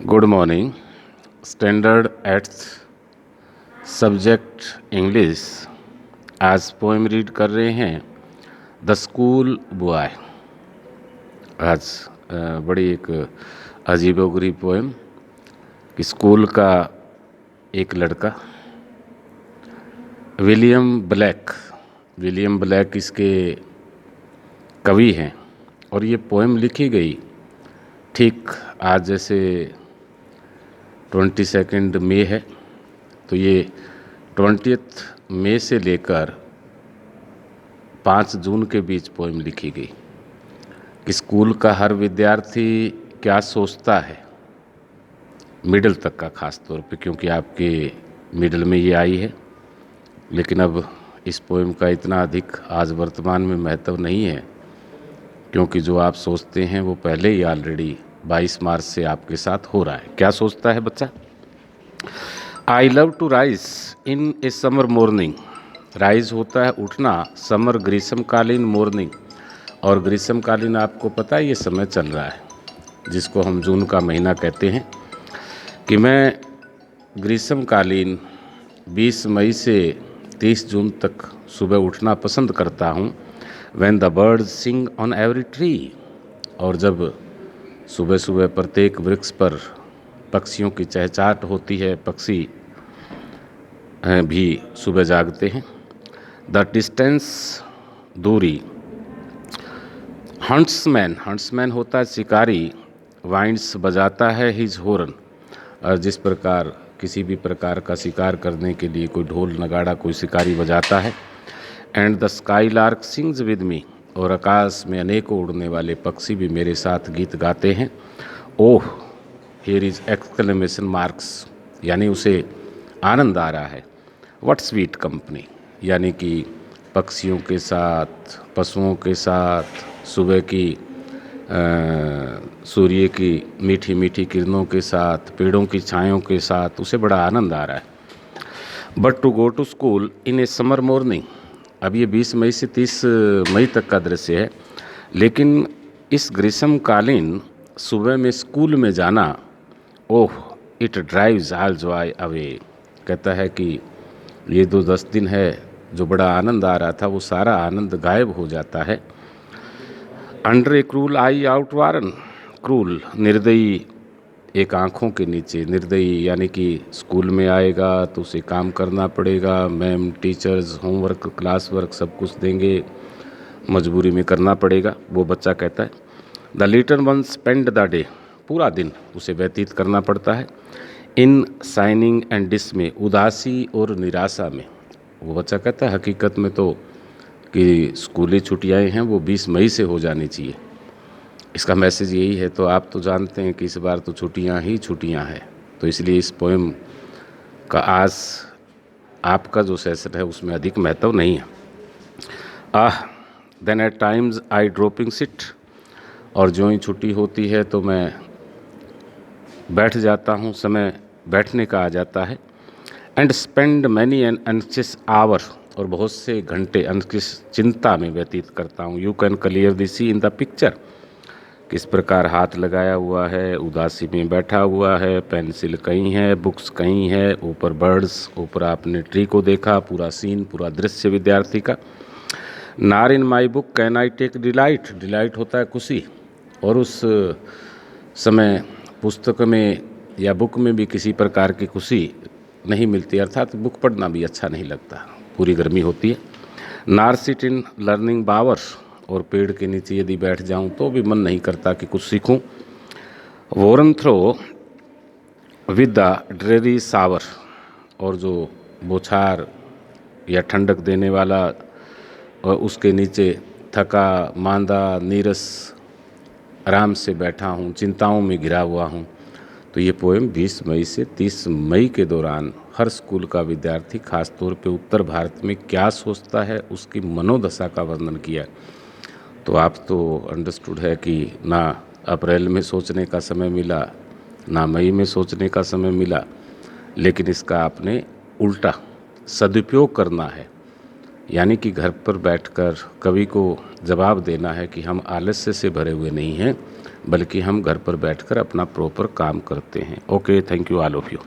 Good morning. Standard eighth, subject English. आज poem read कर रहे हैं द स्कूल बॉय। आज बड़ी एक अजीबोगरीब पोएम कि स्कूल का एक लड़का विलियम ब्लैक इसके कवि हैं और ये पोएम लिखी गई ठीक आज जैसे 22 मई है, तो ये 20 मई से लेकर 5 जून के बीच पोएम लिखी गई कि स्कूल का हर विद्यार्थी क्या सोचता है, मिडिल तक का खास तौर पे, क्योंकि आपके मिडिल में ये आई है। लेकिन अब इस पोएम का इतना अधिक आज वर्तमान में महत्व नहीं है, क्योंकि जो आप सोचते हैं वो पहले ही ऑलरेडी 22 मार्च से आपके साथ हो रहा है। क्या सोचता है बच्चा? I love to rise in a summer morning. Rise होता है उठना, समर ग्रीष्मकालीन, मॉर्निंग और ग्रीष्मकालीन आपको पता है ये समय चल रहा है जिसको हम जून का महीना कहते हैं, कि मैं ग्रीष्मकालीन 20 मई से 30 जून तक सुबह उठना पसंद करता हूँ। When the birds sing on every tree, और जब सुबह सुबह प्रत्येक वृक्ष पर पक्षियों की चहचहाट होती है, पक्षी भी सुबह जागते हैं। द डिस्टेंस, दूरी। हंट्समैन होता है शिकारी, वाइंड्स बजाता है हिज हॉर्न, और जिस प्रकार किसी भी प्रकार का शिकार करने के लिए कोई ढोल नगाड़ा कोई शिकारी बजाता है। And the sky lark sings with me, और आकाश में अनेकों उड़ने वाले पक्षी भी मेरे साथ गीत गाते हैं। ओह हियर इज एक्सक्लेमेशन मार्क्स, यानी उसे आनंद आ रहा है। व्हाट स्वीट कंपनी, यानी कि पक्षियों के साथ, पशुओं के साथ, सुबह की सूर्य की मीठी मीठी किरणों के साथ, पेड़ों की छायों के साथ उसे बड़ा आनंद आ रहा है। But to go to school in a summer morning, अब ये 20 मई से 30 मई तक का दृश्य है, लेकिन इस ग्रीष्मकालीन सुबह में स्कूल में जाना, oh it drives all Joy away. कहता है कि ये 10 दिन है जो बड़ा आनंद आ रहा था, वो सारा आनंद गायब हो जाता है। अंडर ए क्रूल आई आउट वारन, क्रूल निर्दयी एक आँखों के नीचे, निर्दयी यानी कि स्कूल में आएगा तो उसे काम करना पड़ेगा, ma'am teachers homework class work सब कुछ देंगे, मजबूरी में करना पड़ेगा, वो बच्चा कहता है। The little one spend the day, पूरा दिन उसे व्यतीत करना पड़ता है। इन साइनिंग एंड डिसमे, उदासी और निराशा में, वो बच्चा कहता है हकीकत में तो कि स्कूली छुट्टियाँ हैं वो 20 मई से हो जानी चाहिए, इसका मैसेज यही है। तो आप तो जानते हैं कि इस बार तो छुट्टियाँ ही छुट्टियाँ हैं, तो इसलिए इस पोएम का आज आपका जो सेशन है उसमें अधिक महत्व नहीं है। Then at times I dropping sit, और जो ही छुट्टी होती है तो मैं बैठ जाता हूँ, समय बैठने का आ जाता है। And spend many an anxious hour, और बहुत से घंटे अनक्सियस चिंता में व्यतीत करता हूँ। You can clear the sea in the picture, किस प्रकार हाथ लगाया हुआ है, उदासी में बैठा हुआ है, पेंसिल कहीं है, बुक्स कहीं है, ऊपर बर्ड्स, ऊपर आपने ट्री को देखा, पूरा सीन, पूरा दृश्य विद्यार्थी का। Nor in my book can I take delight, delight होता है खुशी, और उस समय पुस्तक में या बुक में भी किसी प्रकार की खुशी नहीं मिलती, अर्थात बुक पढ़ना भी अच्छा नहीं लगता, पूरी गर्मी होती है। नार सिट इन लर्निंग बावर, और पेड़ के नीचे यदि बैठ जाऊं तो भी मन नहीं करता कि कुछ सीखूं। Worn through with the dreary shower, और जो बौछार या ठंडक देने वाला, और उसके नीचे थका मांदा नीरस आराम से बैठा हूँ, चिंताओं में घिरा हुआ हूँ। तो ये पोएम 20 मई से 30 मई के दौरान हर स्कूल का विद्यार्थी, खास तौर पे उत्तर भारत में क्या सोचता है उसकी मनोदशा का वर्णन किया। तो आप तो अंडरस्टूड है कि ना अप्रैल में सोचने का समय मिला, ना मई में सोचने का समय मिला, लेकिन इसका आपने उल्टा सदुपयोग करना है। यानी कि घर पर बैठकर कवि को जवाब देना है कि हम आलस्य से भरे हुए नहीं हैं, बल्कि हम घर पर बैठकर अपना प्रॉपर काम करते हैं। Okay, thank you all of you.